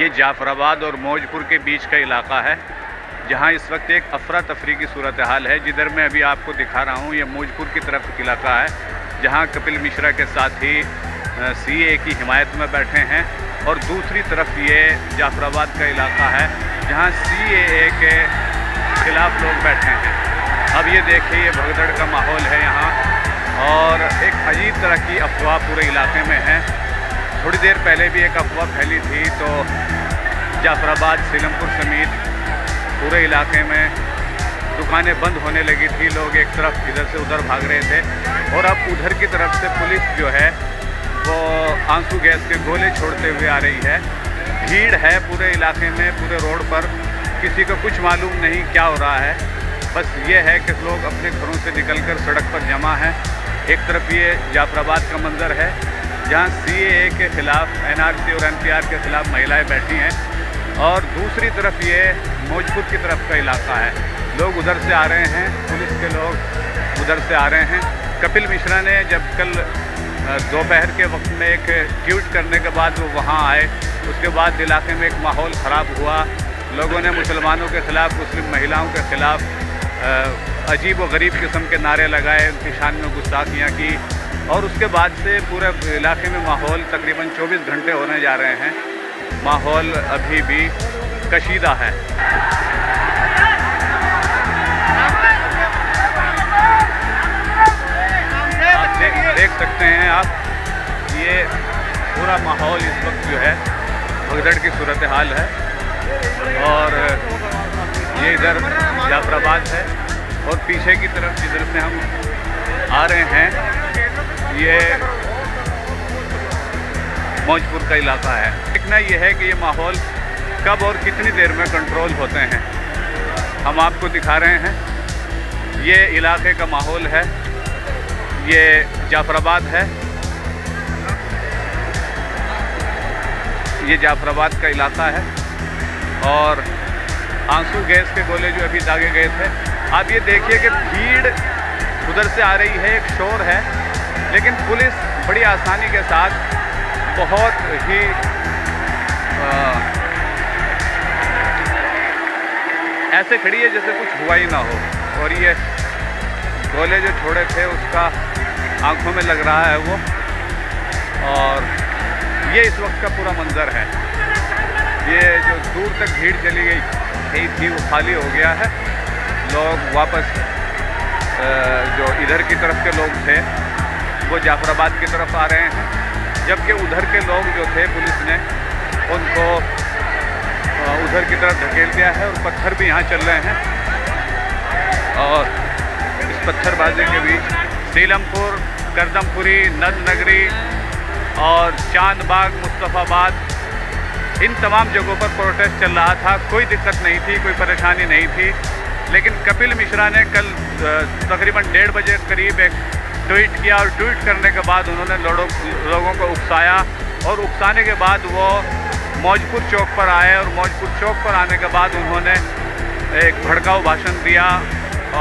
ये जाफराबाद और मौजपुर के बीच का इलाका है, जहाँ इस वक्त एक अफरा तफरी की सूरत हाल है। जिधर मैं अभी आपको दिखा रहा हूँ, ये मौजपुर की तरफ इलाका है, जहाँ कपिल मिश्रा के साथी CAA की हिमायत में बैठे हैं, और दूसरी तरफ ये जाफराबाद का इलाका है, जहाँ CAA के खिलाफ लोग बैठे हैं। अब ये देखिए, ये भगदड़ का माहौल है यहाँ, और एक अजीब तरह की अफवाह पूरे इलाके में है। थोड़ी देर पहले भी एक अफवाह फैली थी, तो जाफराबाद, सीलमपुर समेत पूरे इलाके में दुकानें बंद होने लगी थी। लोग एक तरफ इधर से उधर भाग रहे थे, और अब उधर की तरफ से पुलिस जो है वो आंसू गैस के गोले छोड़ते हुए आ रही है। भीड़ है पूरे इलाके में, पूरे रोड पर, किसी को कुछ मालूम नहीं क्या हो रहा है। बस ये है कि लोग अपने घरों से निकलकर सड़क पर जमा हैं। एक तरफ ये जाफराबाद का मंजर है, जहाँ CAA के ख़िलाफ़, NRC और NPR के ख़िलाफ़ महिलाएं बैठी हैं, और दूसरी तरफ ये मौजपुर की तरफ का इलाका है। लोग उधर से आ रहे हैं, पुलिस के लोग उधर से आ रहे हैं। कपिल मिश्रा ने जब कल दोपहर के वक्त में एक ट्वीट करने के बाद वो वहाँ आए, उसके बाद इलाके में एक माहौल ख़राब हुआ। लोगों ने मुसलमानों के ख़िलाफ़, मुस्लिम महिलाओं के ख़िलाफ़ अजीब व गरीब किस्म के नारे लगाए, उनकी शान में गुस्ताखियाँ की, और उसके बाद से पूरे इलाके में माहौल तकरीबन 24 घंटे होने जा रहे हैं। माहौल अभी भी कशीदा है। आप देख सकते हैं आप, ये पूरा माहौल इस वक्त जो है भगदड़ की सूरत हाल है, और ये इधर जाफराबाद है, और पीछे की तरफ जिधर से हम आ रहे हैं ये मौजपुर का इलाका है। देखना ये है कि ये माहौल कब और कितनी देर में कंट्रोल होते हैं। हम आपको दिखा रहे हैं, ये इलाके का माहौल है, ये जाफराबाद है, ये जाफराबाद का इलाका है, और आंसू गैस के गोले जो अभी दागे गए थे। आप ये देखिए कि भीड़ उधर से आ रही है, एक शोर है, लेकिन पुलिस बड़ी आसानी के साथ बहुत ही ऐसे खड़ी है जैसे कुछ हुआ ही ना हो। और ये गोले जो छोड़े थे उसका आंखों में लग रहा है वो, और ये इस वक्त का पूरा मंजर है। ये जो दूर तक भीड़ चली गई थी वो खाली हो गया है। लोग वापस जो इधर की तरफ के लोग थे वो जाफराबाद की तरफ आ रहे हैं, जबकि उधर के लोग जो थे पुलिस ने उनको उधर की तरफ धकेल दिया है, और पत्थर भी यहाँ चल रहे हैं। और इस पत्थरबाजी के बीच सीलमपुर, करदमपुरी, नद नगरी और चांदबाग, मुस्तफ़ाबाद, इन तमाम जगहों पर प्रोटेस्ट चल रहा था। कोई दिक्कत नहीं थी, कोई परेशानी नहीं थी, लेकिन कपिल मिश्रा ने कल तकरीबन 1:30 बजे करीब एक ट्वीट किया, और ट्वीट करने के बाद उन्होंने लोगों को उकसाया, और उकसाने के बाद वो मौजपुर चौक पर आए, और मौजपुर चौक पर आने के बाद उन्होंने एक भड़काऊ भाषण दिया,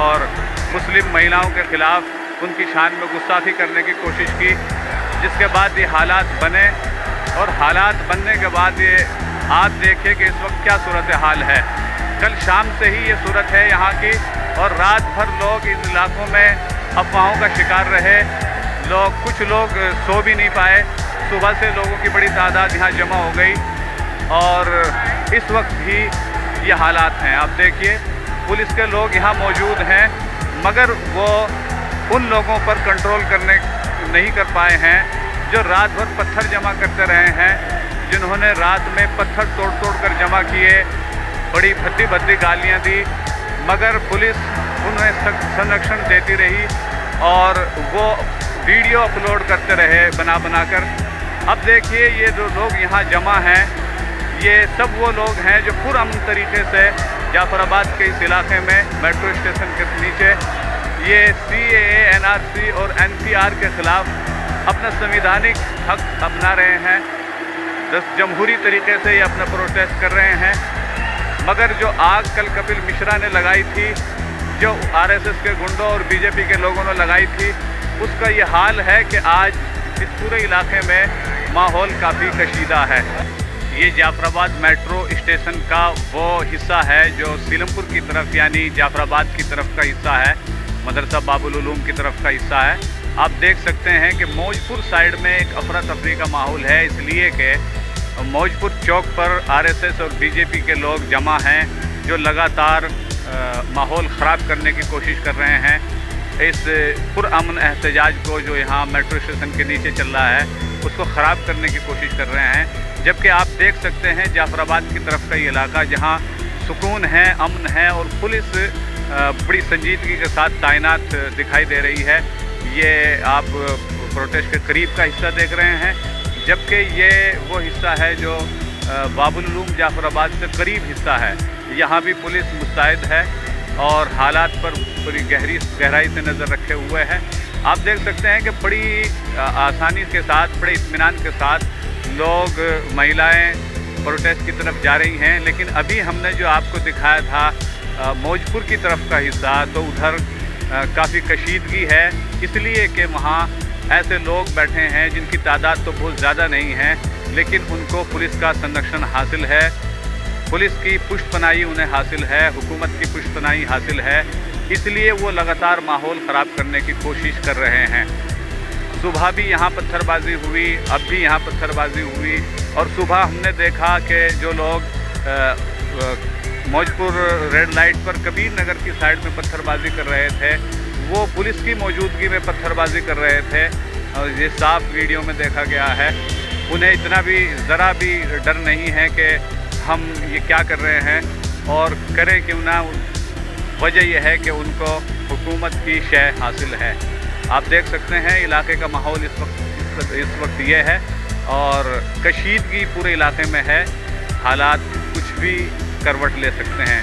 और मुस्लिम महिलाओं के ख़िलाफ़ उनकी शान में गुस्ताखी करने की कोशिश की, जिसके बाद ये हालात बने। और हालात बनने के बाद ये आप देखिए कि इस वक्त क्या सूरत हाल है। कल शाम से ही ये सूरत है यहाँ की, और रात भर लोग इन इलाकों में अफवाहों का शिकार रहे। कुछ लोग सो भी नहीं पाए। सुबह से लोगों की बड़ी तादाद यहाँ जमा हो गई, और इस वक्त भी ये हालात हैं। आप देखिए, पुलिस के लोग यहाँ मौजूद हैं, मगर वो उन लोगों पर कंट्रोल करने नहीं कर पाए हैं जो रात भर पत्थर जमा करते रहे हैं, जिन्होंने रात में पत्थर तोड़ कर जमा किए, बड़ी भद्दी भद्दी गालियाँ दी, मगर पुलिस उन्हें संरक्षण देती रही, और वो वीडियो अपलोड करते रहे बना कर। अब देखिए, ये जो लोग यहाँ जमा हैं, ये सब वो लोग हैं जो पुरअमन तरीके से जाफराबाद के इस इलाके में मेट्रो स्टेशन के नीचे ये CAA, NRC और NPR के ख़िलाफ़ अपना संविधानिक हक अपना रहे हैं। जमहूरी तरीके से ये अपना प्रोटेस्ट कर रहे हैं। मगर जो आग कल कपिल मिश्रा ने लगाई थी, जो RSS के गुंडों और BJP के लोगों ने लगाई थी, उसका ये हाल है कि आज इस पूरे इलाके में माहौल काफ़ी कशीदा है। ये जाफराबाद मेट्रो स्टेशन का वो हिस्सा है जो सीलमपुर की तरफ यानी जाफराबाद की तरफ का हिस्सा है, मदरसा बाबुल उलूम की तरफ का हिस्सा है। आप देख सकते हैं कि मौजपुर साइड में एक अफरा तफरी का माहौल है, इसलिए कि मौजपुर चौक पर आरएसएस और बीजेपी के लोग जमा हैं जो लगातार माहौल ख़राब करने की कोशिश कर रहे हैं। इस पुरअमन एहतजाज को जो यहाँ मेट्रो स्टेशन के नीचे चल रहा है उसको ख़राब करने की कोशिश कर रहे हैं। जबकि आप देख सकते हैं जाफराबाद की तरफ का ये इलाका जहाँ सुकून है, अमन है और पुलिस बड़ी संजीदगी के साथ तैनात दिखाई दे रही है। ये आप प्रोटेस्ट के करीब का हिस्सा देख रहे हैं, जबकि ये वो हिस्सा है जो बाबुल उलूम जाफराबाद से करीब हिस्सा है। यहाँ भी पुलिस मुस्तैद है और हालात पर पूरी गहराई से नज़र रखे हुए हैं। आप देख सकते हैं कि बड़ी आसानी के साथ, बड़े इत्मीनान के साथ लोग, महिलाएं प्रोटेस्ट की तरफ जा रही हैं। लेकिन अभी हमने जो आपको दिखाया था मौजपुर की तरफ का हिस्सा, तो उधर काफ़ी कशीदगी है, इसलिए कि वहाँ ऐसे लोग बैठे हैं जिनकी तादाद तो बहुत ज़्यादा नहीं है, लेकिन उनको पुलिस का संरक्षण हासिल है, पुलिस की पुष्टपनाही उन्हें हासिल है, हुकूमत की पुष्टपनाही हासिल है, इसलिए वो लगातार माहौल ख़राब करने की कोशिश कर रहे हैं। सुबह भी यहाँ पत्थरबाजी हुई, अब भी यहाँ पत्थरबाजी हुई और सुबह हमने देखा कि जो लोग मौजपुर रेड लाइट पर कबीर नगर की साइड में पत्थरबाजी कर रहे थे, वो पुलिस की मौजूदगी में पत्थरबाजी कर रहे थे और ये साफ वीडियो में देखा गया है। उन्हें इतना भी ज़रा भी डर नहीं है कि हम ये क्या कर रहे हैं और करें क्यों ना। वजह यह है कि उनको हुकूमत की शय हासिल है। आप देख सकते हैं इलाके का माहौल इस वक्त ये है और कशीदगी पूरे इलाके में है। हालात कुछ भी करवट ले सकते हैं।